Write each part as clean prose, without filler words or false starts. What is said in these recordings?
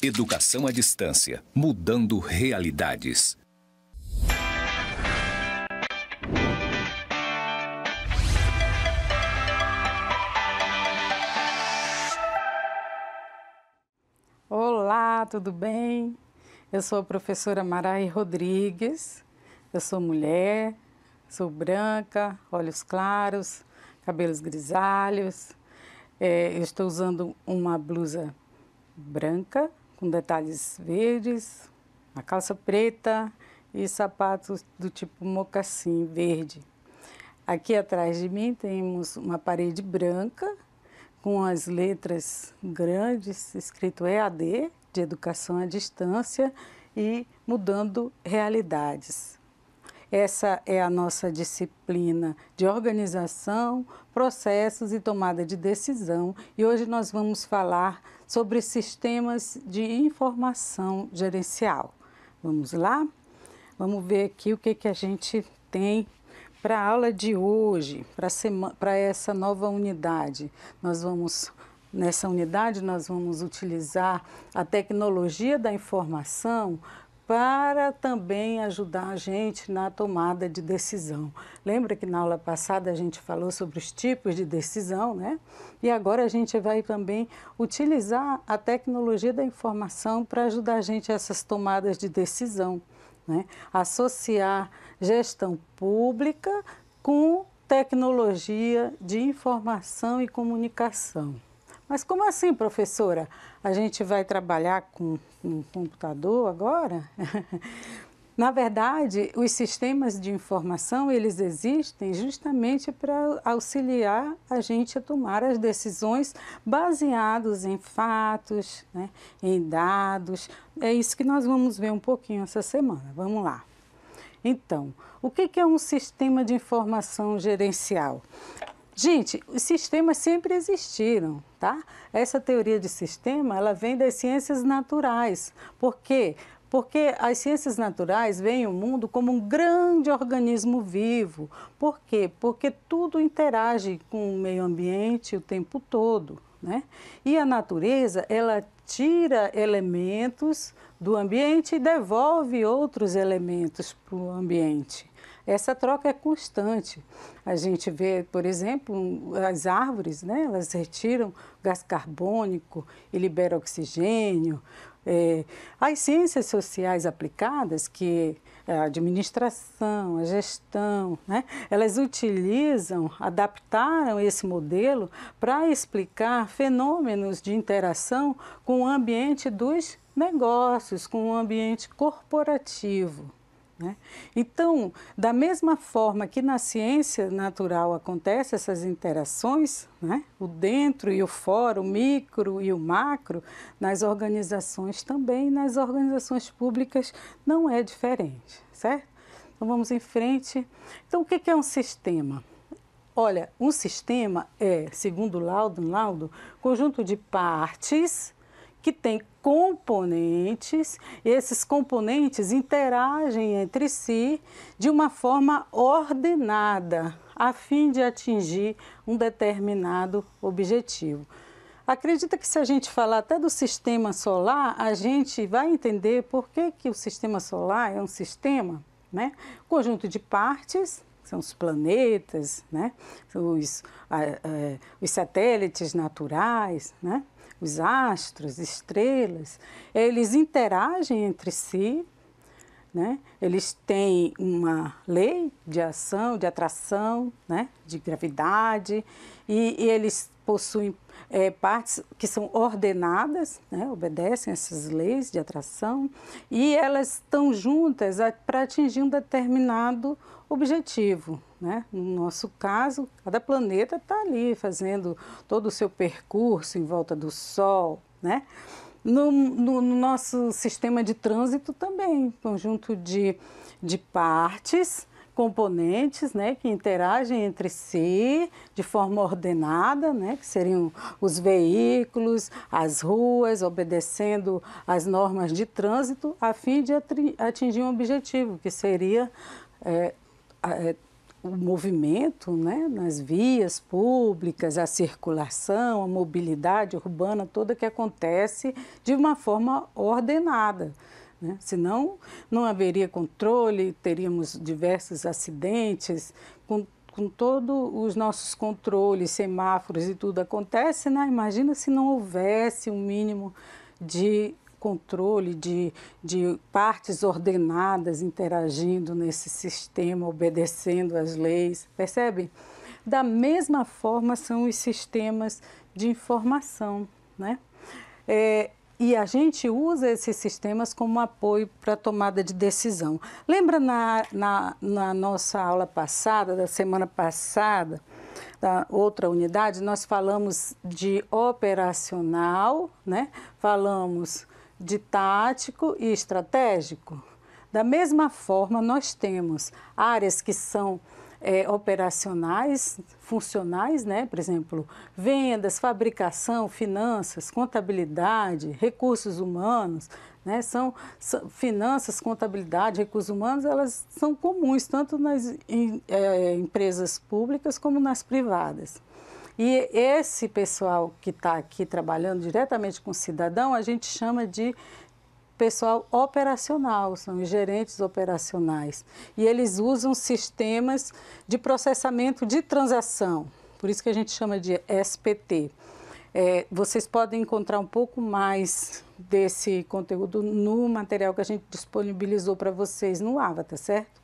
Educação à distância, mudando realidades. Olá, tudo bem? Eu sou a professora Maraí Rodrigues, eu sou mulher, sou branca, olhos claros, cabelos grisalhos. Eu estou usando uma blusa branca com detalhes verdes, uma calça preta e sapatos do tipo mocassim verde. Aqui atrás de mim temos uma parede branca com as letras grandes, escrito EAD, de Educação à Distância e Mudando Realidades. Essa é a nossa disciplina de organização, processos e tomada de decisão. E hoje nós vamos falar sobre sistemas de informação gerencial. Vamos lá? Vamos ver aqui o que a gente tem para a aula de hoje, para essa nova unidade. Nessa unidade, nós vamos utilizar a tecnologia da informação para também ajudar a gente na tomada de decisão. Lembra que na aula passada a gente falou sobre os tipos de decisão, né? E agora a gente vai também utilizar a tecnologia da informação para ajudar a gente a essas tomadas de decisão, né? Associar gestão pública com tecnologia de informação e comunicação. Mas como assim, professora? A gente vai trabalhar com um computador agora? Na verdade, os sistemas de informação, eles existem justamente para auxiliar a gente a tomar as decisões baseados em fatos, né, em dados. É isso que nós vamos ver um pouquinho essa semana. Vamos lá. Então, o que é um sistema de informação gerencial? Gente, os sistemas sempre existiram, tá? Essa teoria de sistema, ela vem das ciências naturais. Por quê? Porque as ciências naturais veem o mundo como um grande organismo vivo. Por quê? Porque tudo interage com o meio ambiente o tempo todo, né? E a natureza, ela tira elementos do ambiente e devolve outros elementos para o ambiente. Essa troca é constante. A gente vê, por exemplo, as árvores, né? Elas retiram gás carbônico e liberam oxigênio. As ciências sociais aplicadas, que é a administração, a gestão, né? Elas adaptaram esse modelo para explicar fenômenos de interação com o ambiente dos negócios, com o ambiente corporativo, né? Então, da mesma forma que na ciência natural acontecem essas interações, né? O dentro e o fora, o micro e o macro, nas organizações também, nas organizações públicas não é diferente, certo? Então vamos em frente. Então o que é um sistema? Olha, um sistema é, segundo o laudo, conjunto de partes que tem componentes, e esses componentes interagem entre si de uma forma ordenada, a fim de atingir um determinado objetivo. Acredita que se a gente falar até do sistema solar, a gente vai entender por que o sistema solar é um sistema, né? Conjunto de partes, são os planetas, né? Os satélites naturais, né? Os astros, estrelas, eles interagem entre si, né? Eles têm uma lei de ação, de atração, né? De gravidade, e eles possuem partes que são ordenadas, né? Obedecem essas leis de atração, e elas estão juntas para atingir um determinado objetivo, né? No nosso caso, cada planeta está ali fazendo todo o seu percurso em volta do Sol, né? No nosso sistema de trânsito também, conjunto de partes, componentes, né, que interagem entre si de forma ordenada, né, que seriam os veículos, as ruas, obedecendo às normas de trânsito, a fim de atingir um objetivo, que seria o movimento, né, nas vias públicas, a circulação, a mobilidade urbana toda que acontece de uma forma ordenada, né? Senão não haveria controle, teríamos diversos acidentes, com todos os nossos controles, semáforos e tudo acontece, né? Imagina se não houvesse um mínimo de controle, de partes ordenadas interagindo nesse sistema, obedecendo às leis, percebe? Da mesma forma são os sistemas de informação, né? E a gente usa esses sistemas como apoio para a tomada de decisão. Lembra na nossa aula passada, da semana passada, da outra unidade, nós falamos de operacional, né? Falamos de tático e estratégico. Da mesma forma, nós temos áreas que são operacionais, funcionais, né? Por exemplo, vendas, fabricação, finanças, contabilidade, recursos humanos, né? São finanças, contabilidade, recursos humanos, elas são comuns tanto nas empresas públicas como nas privadas. E esse pessoal que está aqui trabalhando diretamente com o cidadão, a gente chama de pessoal operacional, são os gerentes operacionais. E eles usam sistemas de processamento de transação, por isso que a gente chama de SPT. Vocês podem encontrar um pouco mais desse conteúdo no material que a gente disponibilizou para vocês no Avatar, certo?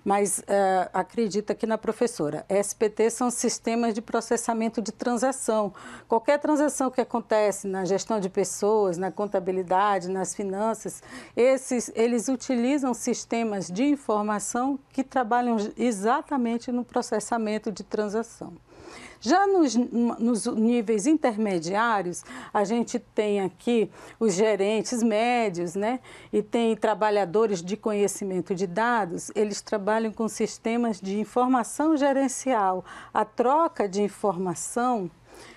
Mas acredita aqui na professora. SPT são sistemas de processamento de transação. Qualquer transação que acontece na gestão de pessoas, na contabilidade, nas finanças, eles utilizam sistemas de informação que trabalham exatamente no processamento de transação. Já nos níveis intermediários, a gente tem aqui os gerentes médios, né? E tem trabalhadores de conhecimento de dados, eles trabalham com sistemas de informação gerencial. A troca de informação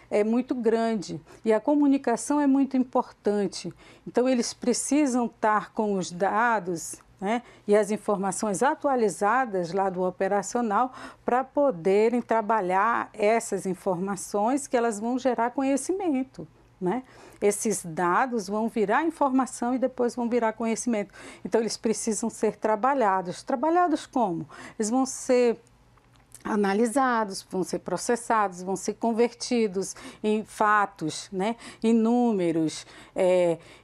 é muito grande e a comunicação é muito importante. Então, eles precisam estar com os dados, né, e as informações atualizadas lá do operacional para poderem trabalhar essas informações que elas vão gerar conhecimento, né? Esses dados vão virar informação e depois vão virar conhecimento. Então, eles precisam ser trabalhados. Trabalhados como? Eles vão ser analisados, vão ser processados, vão ser convertidos em fatos, né? Em números,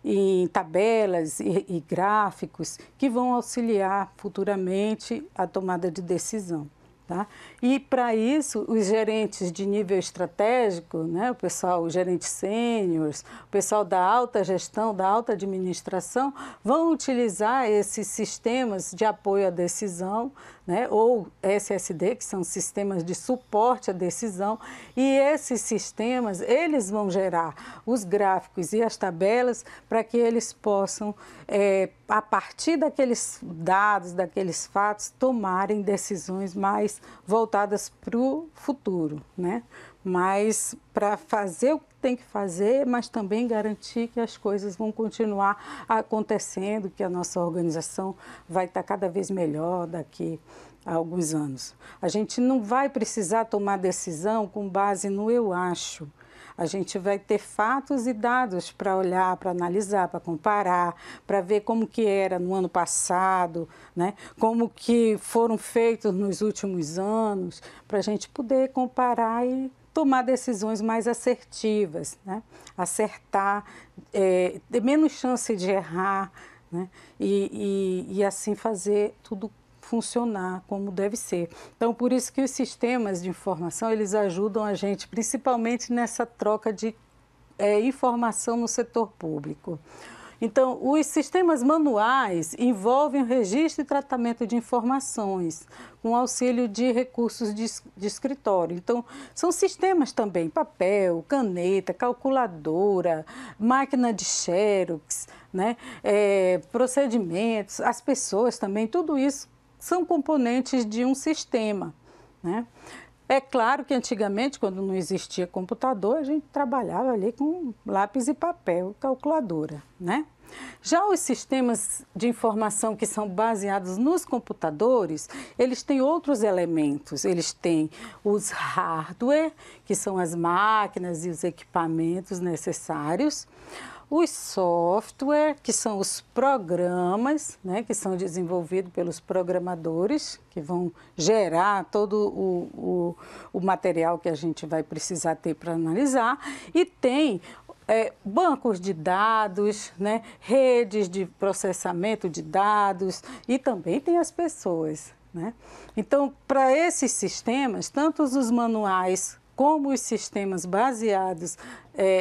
em tabelas e gráficos que vão auxiliar futuramente a tomada de decisão. Tá? E para isso, os gerentes de nível estratégico, né, o pessoal, os gerentes sêniores, o pessoal da alta gestão, da alta administração, vão utilizar esses sistemas de apoio à decisão, né, ou SSD, que são sistemas de suporte à decisão, e esses sistemas, eles vão gerar os gráficos e as tabelas para que eles possam, a partir daqueles dados, daqueles fatos, tomarem decisões mais voltadas para o futuro, né? Mas para fazer o que tem que fazer, mas também garantir que as coisas vão continuar acontecendo, que a nossa organização vai estar cada vez melhor daqui a alguns anos. A gente não vai precisar tomar decisão com base no eu acho. A gente vai ter fatos e dados para olhar, para analisar, para comparar, para ver como que era no ano passado, né? Como que foram feitos nos últimos anos, para a gente poder comparar e tomar decisões mais assertivas, né? Acertar, ter menos chance de errar, né? E assim fazer tudo funcionar como deve ser. Então, por isso que os sistemas de informação, eles ajudam a gente, principalmente nessa troca de informação no setor público. Então, os sistemas manuais envolvem o registro e tratamento de informações, com auxílio de recursos de escritório. Então, são sistemas também, papel, caneta, calculadora, máquina de xerox, né? Procedimentos, as pessoas também, tudo isso são componentes de um sistema, né? É claro que antigamente, quando não existia computador, a gente trabalhava ali com lápis e papel, calculadora, né? Já os sistemas de informação que são baseados nos computadores, eles têm outros elementos. Eles têm os hardware, que são as máquinas e os equipamentos necessários. Os software, que são os programas, né, que são desenvolvidos pelos programadores, que vão gerar todo o material que a gente vai precisar ter para analisar. E tem bancos de dados, né, redes de processamento de dados e também tem as pessoas, né? Então, para esses sistemas, tanto os manuais como os sistemas baseados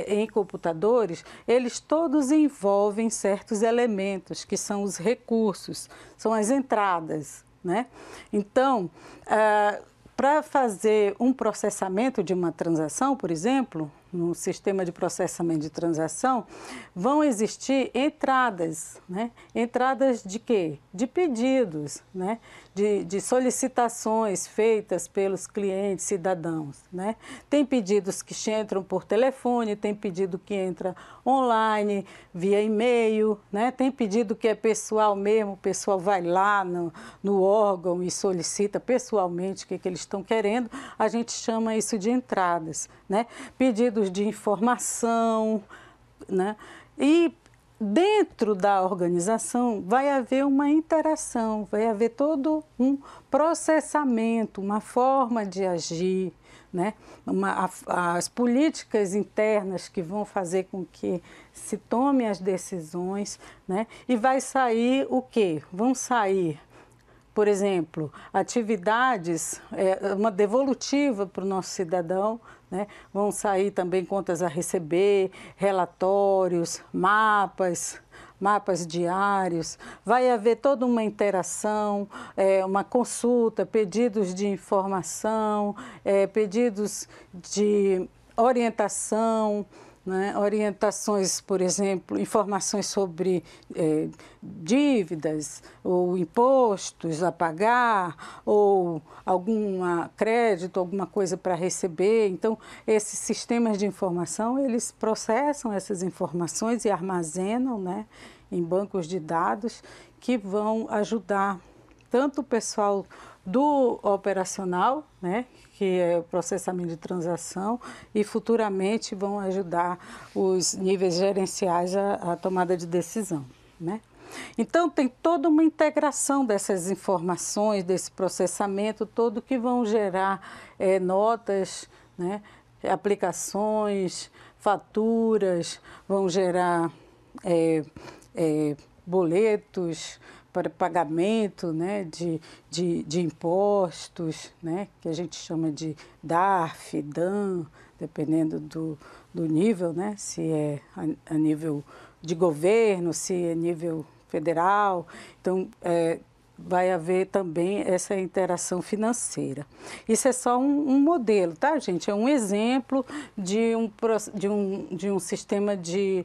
em computadores, eles todos envolvem certos elementos, que são os recursos, são as entradas, né? Então, para fazer um processamento de uma transação, por exemplo, no sistema de processamento de transação, vão existir entradas, né? Entradas de quê? De pedidos, né? De solicitações feitas pelos clientes, cidadãos, né? Tem pedidos que entram por telefone, tem pedido que entra online, via e-mail, né? Tem pedido que é pessoal mesmo, o pessoal vai lá no órgão e solicita pessoalmente o que eles estão querendo, a gente chama isso de entradas, né? Pedidos de informação, né? E dentro da organização vai haver uma interação, vai haver todo um processamento, uma forma de agir, né? As políticas internas que vão fazer com que se tomem as decisões, né? E vai sair o quê? Vão sair, por exemplo, atividades, uma devolutiva para o nosso cidadão, né? Vão sair também contas a receber, relatórios, mapas diários, vai haver toda uma interação, uma consulta, pedidos de informação, pedidos de orientação, né? Orientações, por exemplo, informações sobre dívidas ou impostos a pagar ou algum crédito, alguma coisa para receber. Então, esses sistemas de informação, eles processam essas informações e armazenam, né, em bancos de dados que vão ajudar tanto o pessoal do operacional, né, que é o processamento de transação, e futuramente vão ajudar os níveis gerenciais à tomada de decisão, né? Então, tem toda uma integração dessas informações, desse processamento todo, que vão gerar notas, né, aplicações, faturas, vão gerar boletos para pagamento, né, de impostos, né, que a gente chama de DARF, DAN, dependendo do nível, né, se é a nível de governo, se é nível federal. Então, vai haver também essa interação financeira. Isso é só um modelo, tá, gente? É um exemplo de um sistema de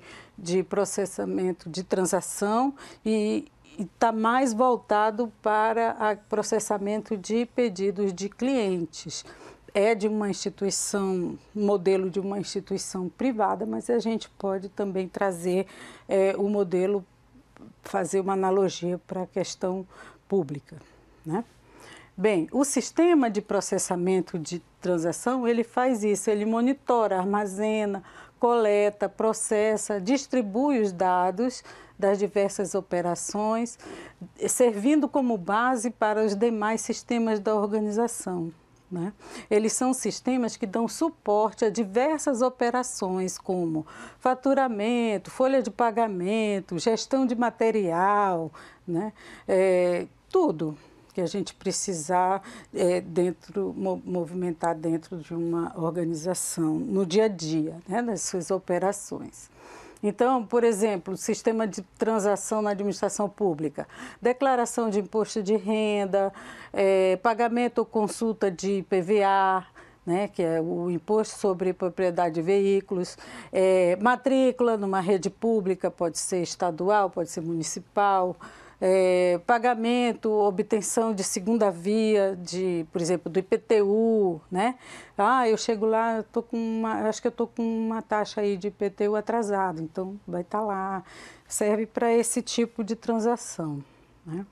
processamento de transação e está mais voltado para o processamento de pedidos de clientes. É de uma instituição, modelo de uma instituição privada, mas a gente pode também trazer o modelo, fazer uma analogia para a questão pública, né? Bem, o sistema de processamento de transação, ele faz isso, ele monitora, armazena, coleta, processa, distribui os dados das diversas operações, servindo como base para os demais sistemas da organização, né? Eles são sistemas que dão suporte a diversas operações, como faturamento, folha de pagamento, gestão de material, né? Tudo que a gente precisar movimentar dentro de uma organização, no dia a dia, né, das suas operações. Então, por exemplo, o sistema de transação na administração pública, declaração de imposto de renda, pagamento ou consulta de IPVA, né, que é o Imposto sobre Propriedade de Veículos, matrícula numa rede pública, pode ser estadual, pode ser municipal, pagamento, obtenção de segunda via, por exemplo, do IPTU, né? Ah, eu chego lá, acho que eu estou com uma taxa aí de IPTU atrasado, então vai estar lá. Serve para esse tipo de transação, né?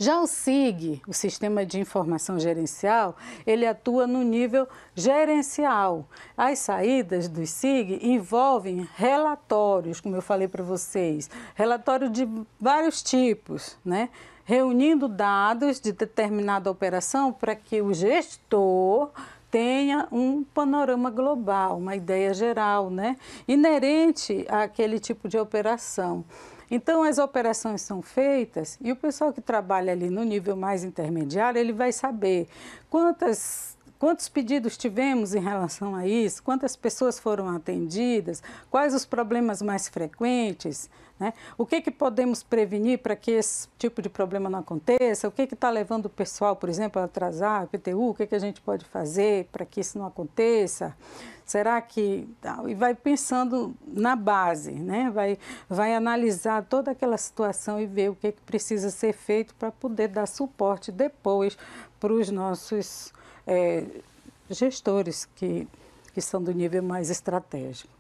Já o SIG, o Sistema de Informação Gerencial, ele atua no nível gerencial. As saídas do SIG envolvem relatórios, como eu falei para vocês, relatórios de vários tipos, né? Reunindo dados de determinada operação para que o gestor tenha um panorama global, uma ideia geral, né? Inerente àquele tipo de operação. Então, as operações são feitas e o pessoal que trabalha ali no nível mais intermediário, ele vai saber quantos pedidos tivemos em relação a isso, quantas pessoas foram atendidas, quais os problemas mais frequentes, né? O que podemos prevenir para que esse tipo de problema não aconteça, o que está levando o pessoal, por exemplo, a atrasar o IPTU, o que a gente pode fazer para que isso não aconteça. Será que... E vai pensando na base, né? Vai analisar toda aquela situação e ver o que precisa ser feito para poder dar suporte depois para os nossos gestores que são do nível mais estratégico.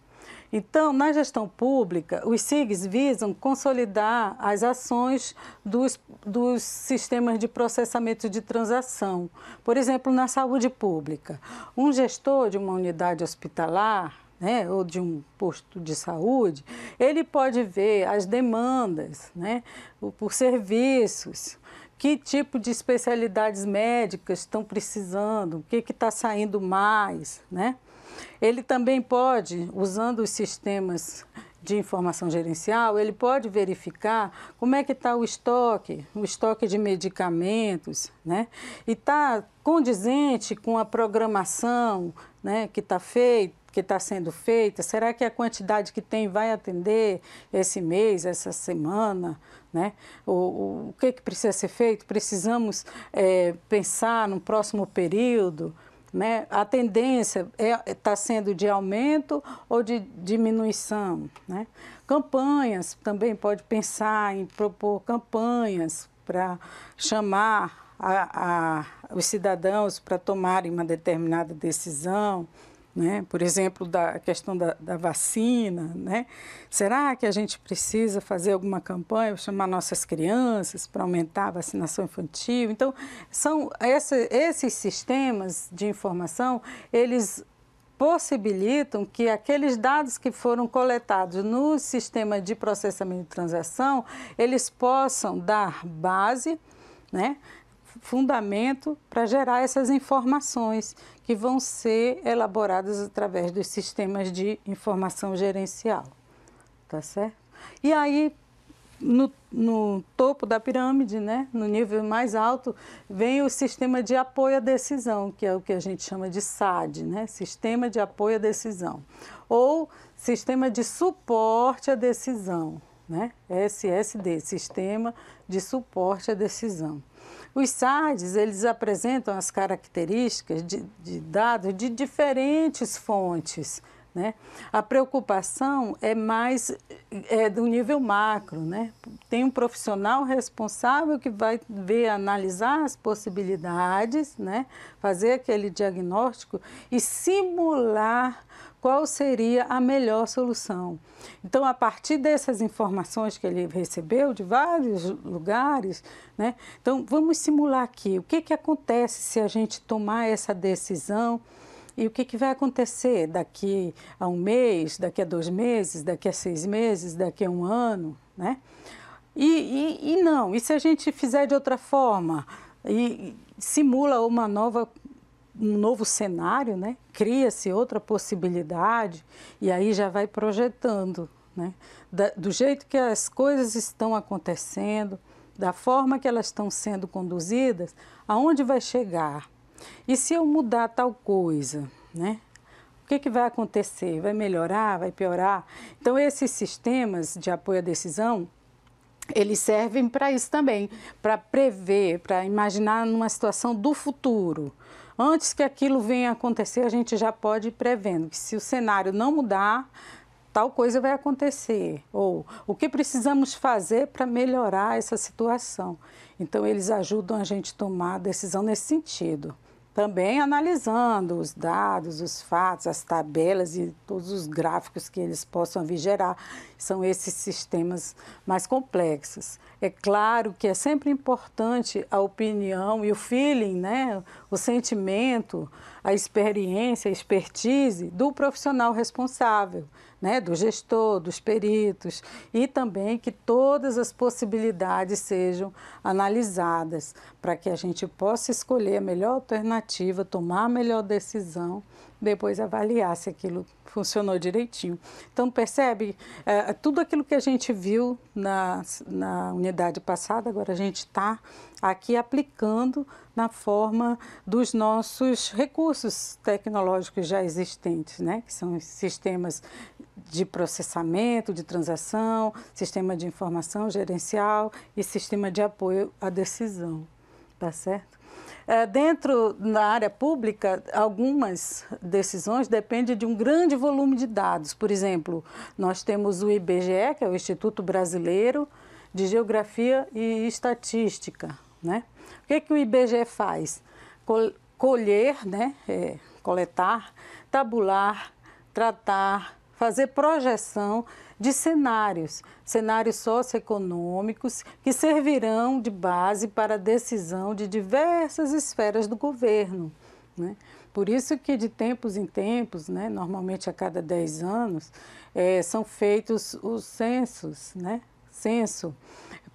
Então, na gestão pública, os SIGs visam consolidar as ações dos sistemas de processamento de transação. Por exemplo, na saúde pública, um gestor de uma unidade hospitalar, né, ou de um posto de saúde, ele pode ver as demandas, né, por serviços, que tipo de especialidades médicas estão precisando, o que está saindo mais, né? Ele também pode, usando os sistemas de informação gerencial, ele pode verificar como é que está o estoque de medicamentos, né? E está condizente com a programação, né, que está sendo feita. Será que a quantidade que tem vai atender esse mês, essa semana, né? O que precisa ser feito? Precisamos pensar no próximo período, né? A tendência está sendo de aumento ou de diminuição, né? Campanhas, também pode pensar em propor campanhas para chamar os cidadãos para tomarem uma determinada decisão, né? Por exemplo, da questão da vacina, né? Será que a gente precisa fazer alguma campanha para chamar nossas crianças para aumentar a vacinação infantil? Então, são esses sistemas de informação, eles possibilitam que aqueles dados que foram coletados no sistema de processamento de transação, eles possam dar base, né, fundamento para gerar essas informações que vão ser elaboradas através dos sistemas de informação gerencial, tá certo? E aí, no topo da pirâmide, né, no nível mais alto, vem o sistema de apoio à decisão, que é o que a gente chama de SAD, né, Sistema de Apoio à Decisão, ou Sistema de Suporte à Decisão, né, SSD, Sistema de Suporte à Decisão. Os SADs, eles apresentam as características de dados de diferentes fontes, né? A preocupação é mais do nível macro, né? Tem um profissional responsável que vai analisar as possibilidades, né? Fazer aquele diagnóstico e simular qual seria a melhor solução. Então, a partir dessas informações que ele recebeu de vários lugares, né? Então, vamos simular aqui o que acontece se a gente tomar essa decisão e o que vai acontecer daqui a um mês, daqui a 2 meses, daqui a 6 meses, daqui a 1 ano, né? E se a gente fizer de outra forma e simula um novo cenário, né? Cria-se outra possibilidade e aí já vai projetando, né? Do jeito que as coisas estão acontecendo, da forma que elas estão sendo conduzidas, aonde vai chegar? E se eu mudar tal coisa, né? O que vai acontecer? Vai melhorar? Vai piorar? Então, esses sistemas de apoio à decisão, eles servem para isso também, para prever, para imaginar numa situação do futuro. Antes que aquilo venha a acontecer, a gente já pode ir prevendo que se o cenário não mudar, tal coisa vai acontecer, ou o que precisamos fazer para melhorar essa situação. Então, eles ajudam a gente a tomar a decisão nesse sentido. Também analisando os dados, os fatos, as tabelas e todos os gráficos que eles possam vir gerar. São esses sistemas mais complexos. É claro que é sempre importante a opinião e o feeling, né? O sentimento, a experiência, a expertise do profissional responsável, né? Do gestor, dos peritos, e também que todas as possibilidades sejam analisadas para que a gente possa escolher a melhor alternativa, tomar a melhor decisão, depois avaliar se aquilo funcionou direitinho. Então, percebe? Tudo aquilo que a gente viu na unidade passada, agora a gente está aqui aplicando na forma dos nossos recursos tecnológicos já existentes, né? Que são os sistemas de processamento, de transação, sistema de informação gerencial e sistema de apoio à decisão, tá certo? Dentro da área pública, algumas decisões dependem de um grande volume de dados. Por exemplo, nós temos o IBGE, que é o Instituto Brasileiro de Geografia e Estatística, né? O que que o IBGE faz? Colher, né? Coletar, tabular, tratar, fazer projeção de cenários socioeconômicos que servirão de base para a decisão de diversas esferas do governo, né? Por isso que de tempos em tempos, né, normalmente a cada 10 anos, são feitos os censos, né? Censo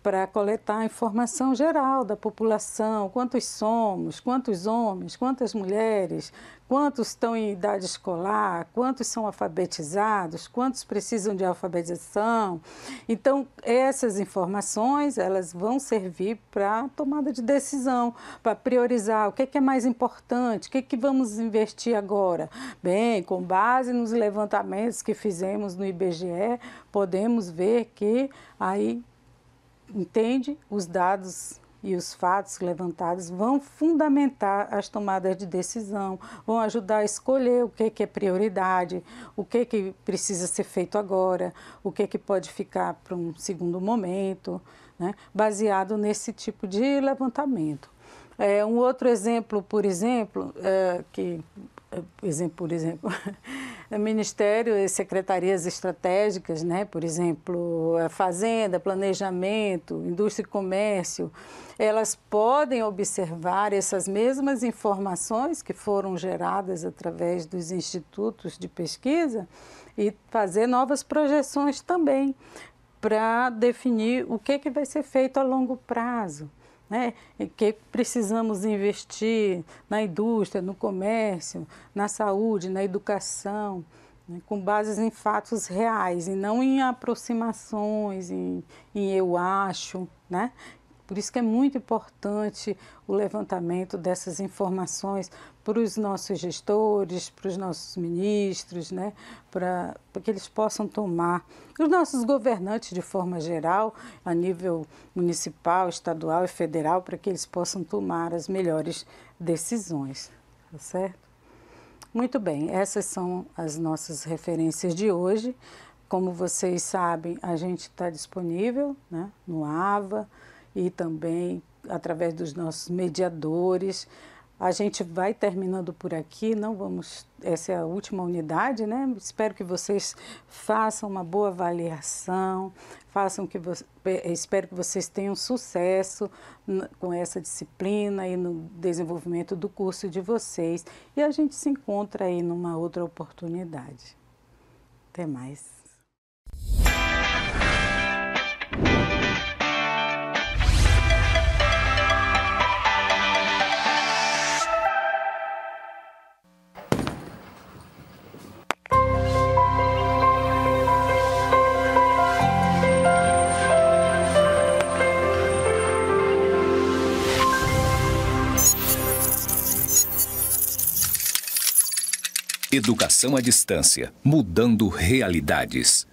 para coletar a informação geral da população, quantos somos, quantos homens, quantas mulheres, quantos estão em idade escolar, quantos são alfabetizados, quantos precisam de alfabetização. Então, essas informações, elas vão servir para a tomada de decisão, para priorizar o que é mais importante, o que vamos investir agora. Bem, com base nos levantamentos que fizemos no IBGE, podemos ver que aí os dados e os fatos levantados vão fundamentar as tomadas de decisão, vão ajudar a escolher o que é prioridade, o que precisa ser feito agora, o que pode ficar para um segundo momento, né? Baseado nesse tipo de levantamento. Um outro exemplo, por exemplo, Ministério e secretarias estratégicas, né? Por exemplo, a Fazenda, Planejamento, Indústria e Comércio, elas podem observar essas mesmas informações que foram geradas através dos institutos de pesquisa e fazer novas projeções também para definir o que vai ser feito a longo prazo, né? Que precisamos investir na indústria, no comércio, na saúde, na educação, né? Com bases em fatos reais e não em aproximações, em eu acho, né? Por isso que é muito importante o levantamento dessas informações para os nossos gestores, para os nossos ministros, né? Para que eles possam tomar, os nossos governantes de forma geral, a nível municipal, estadual e federal, para que eles possam tomar as melhores decisões, tá certo? Muito bem, essas são as nossas referências de hoje. Como vocês sabem, a gente está disponível, né, no AVA, e também através dos nossos mediadores. A gente vai terminando por aqui, essa é a última unidade, né? Espero que vocês façam uma boa avaliação, espero que vocês tenham sucesso com essa disciplina e no desenvolvimento do curso de vocês. E a gente se encontra aí numa outra oportunidade. Até mais. Educação à distância, mudando realidades.